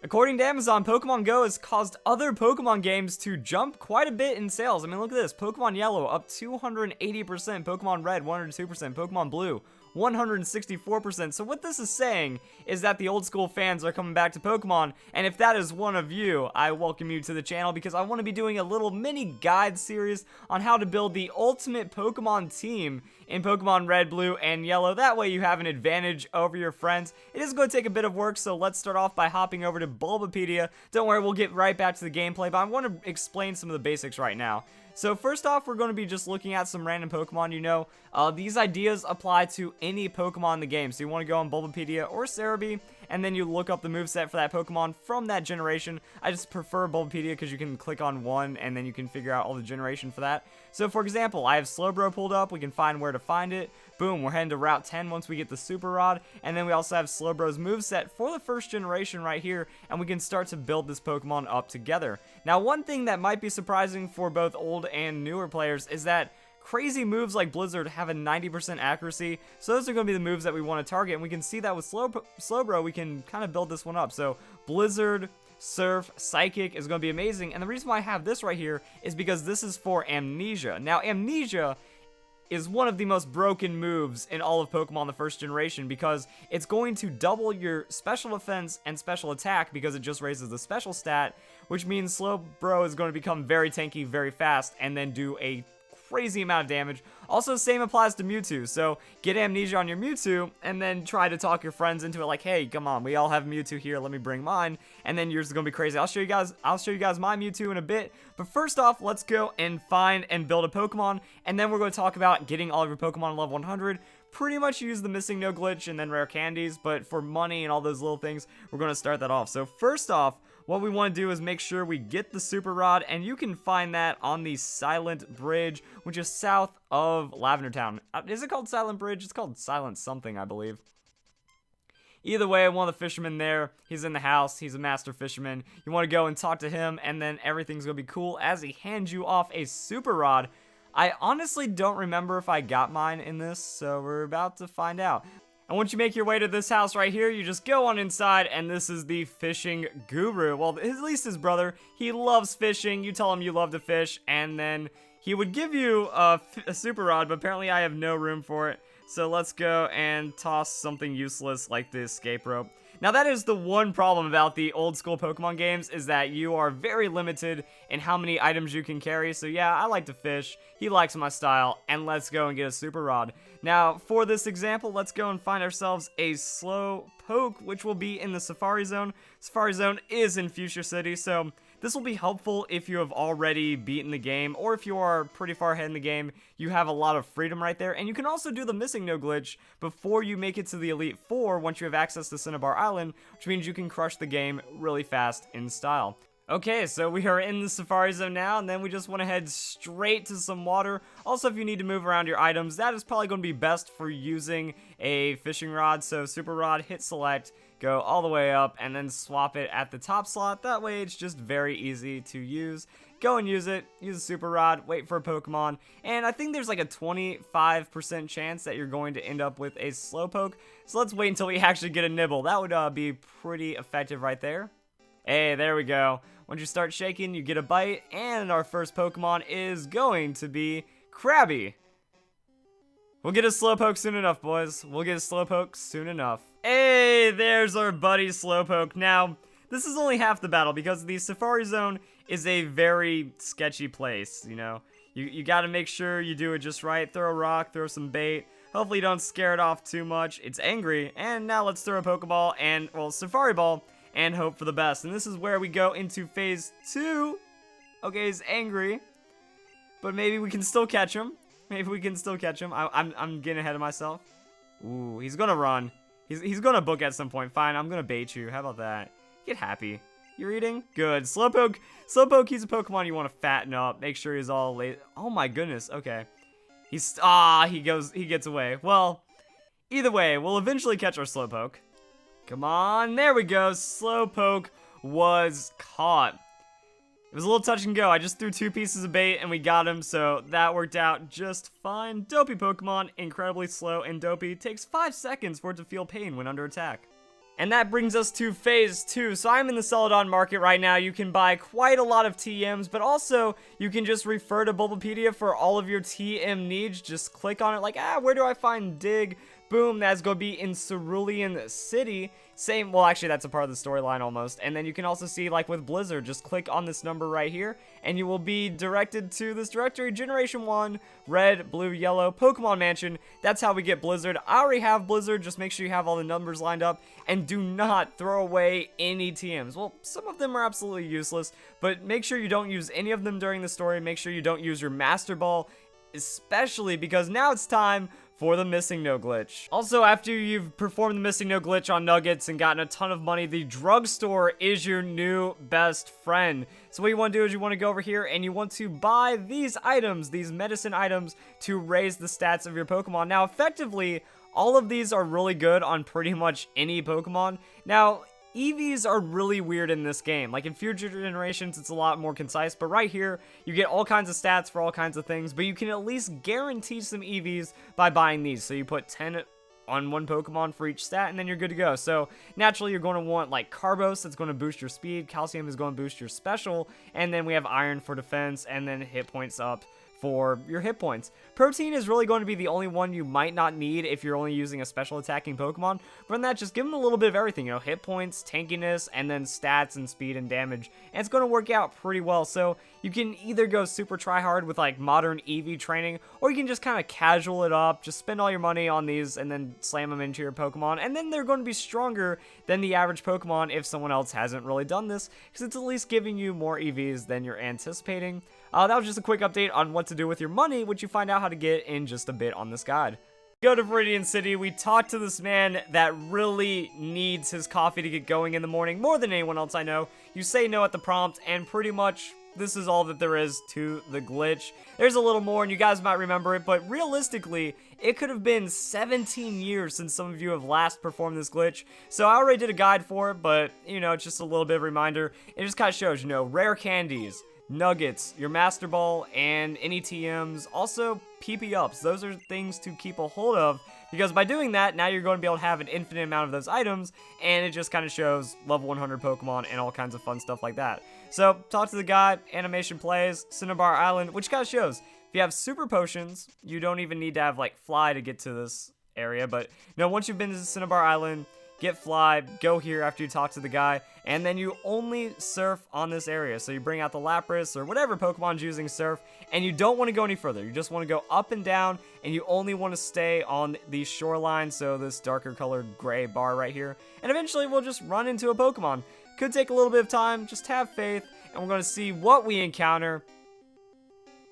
According to Amazon, Pokemon Go has caused other Pokemon games to jump quite a bit in sales. I mean, look at this. Pokemon Yellow up 280%, Pokemon Red 102%, Pokemon Blue 164%. So what this is saying is that the old school fans are coming back to Pokemon, and if that is one of you, I welcome you to the channel because I want to be doing a little mini guide series on how to build the ultimate Pokemon team in Pokemon Red, Blue, and Yellow. That way you have an advantage over your friends. It is going to take a bit of work, so let's start off by hopping over to Bulbapedia. Don't worry, we'll get right back to the gameplay, but I want to explain some of the basics right now. So first off, we're going to be just looking at some random Pokemon. You know, these ideas apply to any Pokemon in the game. So you want to go on Bulbapedia or Cerebi, and then you look up the moveset for that Pokemon from that generation. I just prefer Bulbapedia because you can click on one, and then you can figure out all the generation for that. So for example, I have Slowbro pulled up. We can find where to find it. Boom, we're heading to Route 10 once we get the Super Rod. And then we also have Slowbro's moveset for the first generation right here, and we can start to build this Pokemon up together. Now, one thing that might be surprising for both old and newer players is that crazy moves like Blizzard have a 90% accuracy, so those are going to be the moves that we want to target, and we can see that with Slowbro, we can kind of build this one up. So Blizzard, Surf, Psychic is going to be amazing, and the reason why I have this right here is because this is for Amnesia. Now, Amnesia is one of the most broken moves in all of Pokemon the first generation because it's going to double your special defense and special attack because it just raises the special stat, which means Slowbro is going to become very tanky very fast and then do a crazy amount of damage. Also, same applies to Mewtwo, so get Amnesia on your Mewtwo and then try to talk your friends into it like, hey, come on, we all have Mewtwo here, let me bring mine, and then yours is gonna be crazy. I'll show you guys my Mewtwo in a bit, but first off, let's go and find and build a Pokemon, and then we're going to talk about getting all of your Pokemon level 100. Pretty much use the missing no glitch and then rare candies, but for money and all those little things, we're going to start that off. So first off, what we want to do is make sure we get the Super Rod, and you can find that on the Silent Bridge, which is south of Lavender Town. Is it called Silent Bridge? It's called Silent something, I believe. Either way, one of the fishermen there, he's in the house, he's a master fisherman. You want to go and talk to him, and then everything's going to be cool as he hands you off a Super Rod. I honestly don't remember if I got mine in this, so we're about to find out. And once you make your way to this house right here, you just go on inside, and this is the fishing guru. Well, at least his brother, he loves fishing. You tell him you love to fish, and then he would give you a Super Rod, but apparently I have no room for it. So let's go and toss something useless like the escape rope. Now, that is the one problem about the old school Pokemon games, is that you are very limited in how many items you can carry. So yeah, I like to fish, he likes my style, and let's go and get a Super Rod. Now, for this example, let's go and find ourselves a Slowpoke, which will be in the Safari Zone. Safari Zone is in Fuchsia City, so this will be helpful if you have already beaten the game, or if you are pretty far ahead in the game, you have a lot of freedom right there. And you can also do the missing no glitch before you make it to the Elite Four once you have access to Cinnabar Island, which means you can crush the game really fast in style. Okay, so we are in the Safari Zone now, and then we just want to head straight to some water. Also, if you need to move around your items, that is probably going to be best for using a fishing rod. So Super Rod, hit select, go all the way up, and then swap it at the top slot. That way, it's just very easy to use. Go and use it, use a Super Rod, wait for a Pokemon, and I think there's like a 25% chance that you're going to end up with a Slowpoke. So let's wait until we actually get a nibble. That would be pretty effective right there. Hey, there we go. Once you start shaking, you get a bite, and our first Pokemon is going to be Krabby. We'll get a Slowpoke soon enough, boys. We'll get a Slowpoke soon enough. Hey, there's our buddy Slowpoke. Now, this is only half the battle because the Safari Zone is a very sketchy place, you know. You gotta make sure you do it just right. Throw a rock, throw some bait. Hopefully you don't scare it off too much. It's angry. And now let's throw a Pokeball and, well, Safari Ball, and hope for the best. And this is where we go into phase 2. Okay, he's angry, but maybe we can still catch him. Maybe we can still catch him. I'm getting ahead of myself. Ooh, he's gonna run. He's gonna book at some point. Fine, I'm gonna bait you. How about that? Get happy. You're eating? Good. Slowpoke, he's a Pokemon you want to fatten up. Make sure he's all late. Oh my goodness. Okay. He gets away. Well, either way, we'll eventually catch our Slowpoke. Come on, there we go. Slowpoke was caught. It was a little touch and go. I just threw 2 pieces of bait and we got him, so that worked out just fine. Dopey Pokemon, incredibly slow and dopey. Takes 5 seconds for it to feel pain when under attack. And that brings us to phase 2. So I'm in the Celadon market right now. You can buy quite a lot of TMs, but also you can just refer to Bulbapedia for all of your TM needs. Just click on it like, where do I find Dig? Boom, that's going to be in Cerulean City. Same, well, actually, that's a part of the storyline almost. And then you can also see, like with Blizzard, just click on this number right here, and you will be directed to this directory, Generation 1, Red, Blue, Yellow, Pokemon Mansion. That's how we get Blizzard. I already have Blizzard, just make sure you have all the numbers lined up, and do not throw away any TMs. Well, some of them are absolutely useless, but make sure you don't use any of them during the story. Make sure you don't use your Master Ball, especially because now it's time for the Missing No glitch. Also, after you've performed the Missing No glitch on Nuggets and gotten a ton of money, the drugstore is your new best friend. So what you want to do is you want to go over here and you want to buy these items, these medicine items, to raise the stats of your Pokemon. Now, effectively, all of these are really good on pretty much any Pokemon. Now, EVs are really weird in this game. Like in future generations, it's a lot more concise, but right here, you get all kinds of stats for all kinds of things, but you can at least guarantee some EVs by buying these. So you put 10 on one Pokemon for each stat, and then you're good to go. So naturally, you're going to want like Carbos, that's going to boost your speed, Calcium is going to boost your special, and then we have Iron for defense, and then hit points up for your hit points. Protein is really going to be the only one you might not need if you're only using a special attacking Pokemon. But in that, just give them a little bit of everything, you know, hit points, tankiness, and then stats and speed and damage. And it's going to work out pretty well. So you can either go super try hard with like modern EV training, or you can just kind of casual it up, just spend all your money on these and then slam them into your Pokemon. And then they're going to be stronger than the average Pokemon if someone else hasn't really done this, because it's at least giving you more EVs than you're anticipating. That was just a quick update on what to do with your money, which you find out how to get in just a bit on this guide. Go to Viridian City, we talk to this man that really needs his coffee to get going in the morning, more than anyone else I know. You say no at the prompt, and pretty much this is all that there is to the glitch. There's a little more, and you guys might remember it, but realistically, it could have been 17 years since some of you have last performed this glitch. So I already did a guide for it, but, you know, it's just a little bit of a reminder. It just kind of shows, you know, rare candies, Nuggets, your Master Ball, and any TMs, also PP ups. Those are things to keep a hold of, because by doing that, now you're going to be able to have an infinite amount of those items, and it just kind of shows level 100 Pokemon and all kinds of fun stuff like that. So, talk to the guy, animation plays, Cinnabar Island, which kind of shows, if you have super potions, you don't even need to have, like, fly to get to this area, but, you know, once you've been to Cinnabar Island, get fly, go here after you talk to the guy, and then you only surf on this area. So you bring out the Lapras or whatever Pokemon's using surf, and you don't want to go any further. You just want to go up and down, and you only want to stay on the shoreline, so this darker colored gray bar right here. And eventually we'll just run into a Pokemon. Could take a little bit of time, just have faith, and we're going to see what we encounter.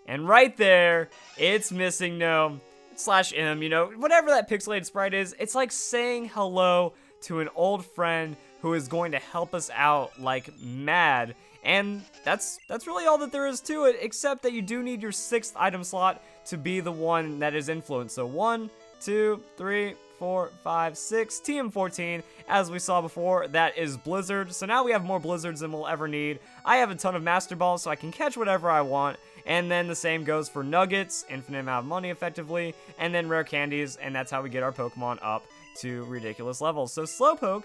And right there, it's Missing No / M, you know, whatever that pixelated sprite is. It's like saying hello to an old friend who is going to help us out like mad. And that's really all that there is to it, except that you do need your 6th item slot to be the one that is influenced. So 1, 2, 3, 4, 5, 6, TM14, as we saw before, that is Blizzard. So now we have more Blizzards than we'll ever need. I have a ton of Master Balls, so I can catch whatever I want. And then the same goes for Nuggets, infinite amount of money effectively, and then rare candies, and that's how we get our Pokemon up to ridiculous levels. So Slowpoke,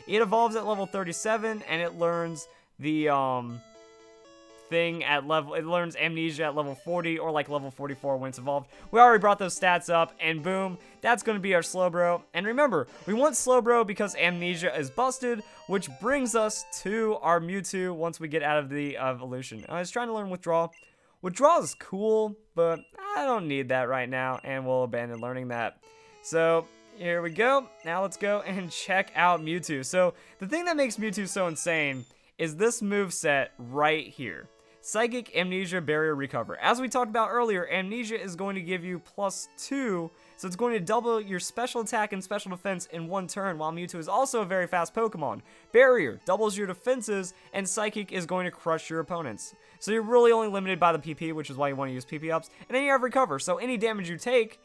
it evolves at level 37, and it learns the it learns Amnesia at level 40, or like level 44 when it's evolved. We already brought those stats up, and boom, that's going to be our Slowbro. And remember, we want Slowbro because Amnesia is busted, which brings us to our Mewtwo once we get out of the evolution. I was trying to learn Withdraw. Withdraw is cool, but I don't need that right now, and we'll abandon learning that. So here we go. Now let's go and check out Mewtwo. So the thing that makes Mewtwo so insane is this moveset right here. Psychic, Amnesia, Barrier, Recover. As we talked about earlier, Amnesia is going to give you +2, so it's going to double your special attack and special defense in one turn, while Mewtwo is also a very fast Pokemon. Barrier doubles your defenses, and Psychic is going to crush your opponents. So you're really only limited by the PP, which is why you want to use PP ups, and then you have Recover. So any damage you take,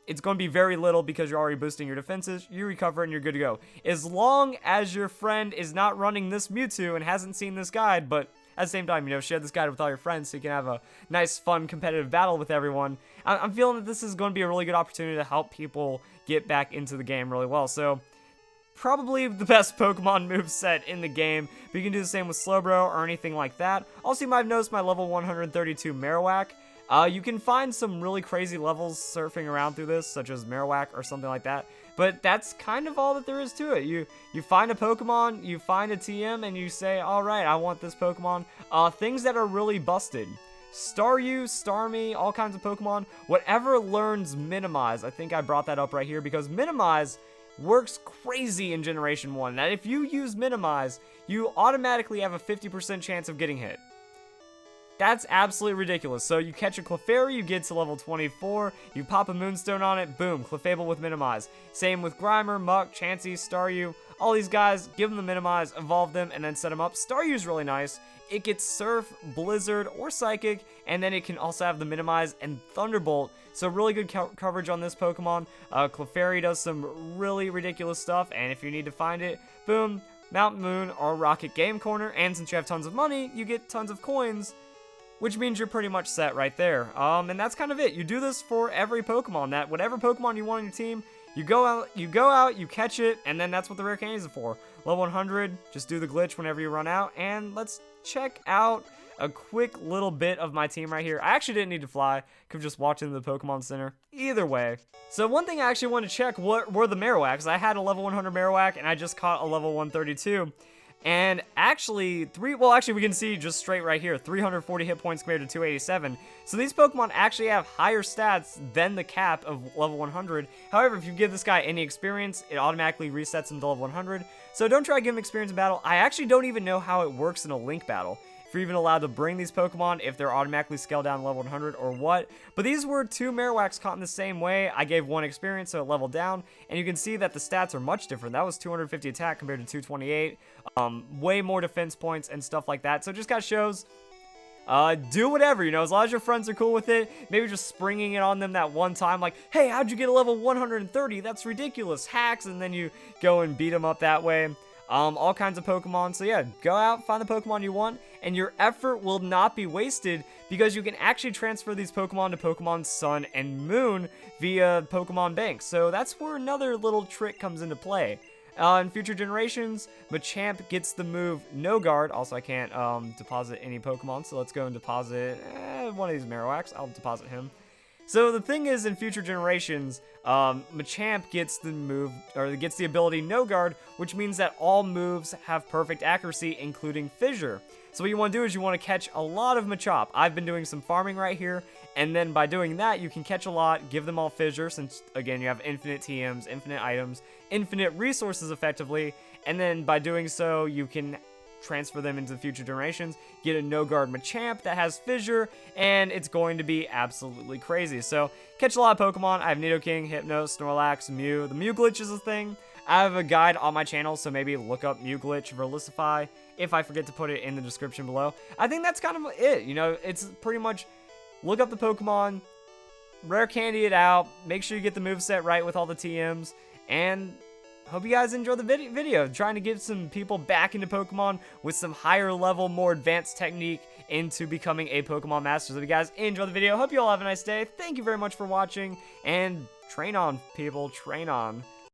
it's going to be very little because you're already boosting your defenses. You recover and you're good to go. As long as your friend is not running this Mewtwo and hasn't seen this guide, but at the same time, you know, share this guide with all your friends so you can have a nice, fun, competitive battle with everyone. I'm feeling that this is going to be a really good opportunity to help people get back into the game really well. So probably the best Pokemon moveset in the game, but you can do the same with Slowbro or anything like that. Also, you might have noticed my level 132 Marowak. You can find some really crazy levels surfing around through this, such as Marowak or something like that. But that's kind of all that there is to it. You find a Pokemon, you find a TM, and you say, alright, I want this Pokemon. Things that are really busted. Staryu, Starmie, all kinds of Pokemon. Whatever learns Minimize. I think I brought that up right here because Minimize works crazy in Generation 1. That if you use Minimize, you automatically have a 50% chance of getting hit. That's absolutely ridiculous. So you catch a Clefairy, you get to level 24, you pop a Moonstone on it, boom, Clefable with Minimize. Same with Grimer, Muck, Chansey, Staryu, all these guys, give them the Minimize, evolve them, and then set them up. Staryu's really nice. It gets Surf, Blizzard, or Psychic, and then it can also have the Minimize and Thunderbolt. So really good coverage on this Pokemon. Clefairy does some really ridiculous stuff, and if you need to find it, boom, Mount Moon or Rocket Game Corner, and since you have tons of money, you get tons of coins, which means you're pretty much set right there. And that's kind of it. You do this for every Pokemon. That whatever Pokemon you want on your team, you go out, you catch it, and then that's what the rare candies are for. Level 100, just do the glitch whenever you run out, and let's check out a quick little bit of my team right here. I actually didn't need to fly, could have just walked into the Pokemon Center. Either way. So one thing I actually wanted to check were the Marowaks. I had a level 100 Marowak, and I just caught a level 132. And actually, we can see just straight right here, 340 hit points compared to 287. So these Pokemon actually have higher stats than the cap of level 100. However, if you give this guy any experience, it automatically resets him to level 100. So don't try to give him experience in battle. I actually don't even know how it works in a Link battle. If you're even allowed to bring these Pokemon, if they're automatically scaled down to level 100 or what. But these were two Marowaks caught in the same way. I gave one experience, so it leveled down. And you can see that the stats are much different. That was 250 attack compared to 228. Way more defense points and stuff like that. So it just kind of shows, do whatever, you know, as long as your friends are cool with it. Maybe just springing it on them that one time, like, hey, how'd you get a level 130? That's ridiculous. Hacks, and then you go and beat them up that way. All kinds of Pokemon. So yeah, go out, find the Pokemon you want, and your effort will not be wasted because you can actually transfer these Pokemon to Pokemon Sun and Moon via Pokemon Bank. So that's where another little trick comes into play. In future generations, Machamp gets the move No Guard. Also, I can't deposit any Pokemon, so let's go and deposit one of these Marowaks. I'll deposit him. So the thing is, in future generations, Machamp gets the move, or gets the ability No Guard, which means that all moves have perfect accuracy, including Fissure. So what you want to do is you want to catch a lot of Machop. I've been doing some farming right here, and then by doing that, you can catch a lot, give them all Fissure, since, again, you have infinite TMs, infinite items, infinite resources, effectively, and then by doing so, you can transfer them into future generations, get a No-Guard Machamp that has Fissure, and it's going to be absolutely crazy. So, catch a lot of Pokemon. I have Nidoking, Hypno, Snorlax, Mew. The Mew glitch is a thing. I have a guide on my channel, so maybe look up Mew glitch, Verlicify, if I forget to put it in the description below. I think that's kind of it, you know, it's pretty much look up the Pokemon, rare candy it out, make sure you get the moveset right with all the TMs, and hope you guys enjoy the video. Trying to get some people back into Pokemon with some higher level, more advanced technique into becoming a Pokemon master. So if you guys enjoy the video, hope you all have a nice day. Thank you very much for watching, and train on, people, train on.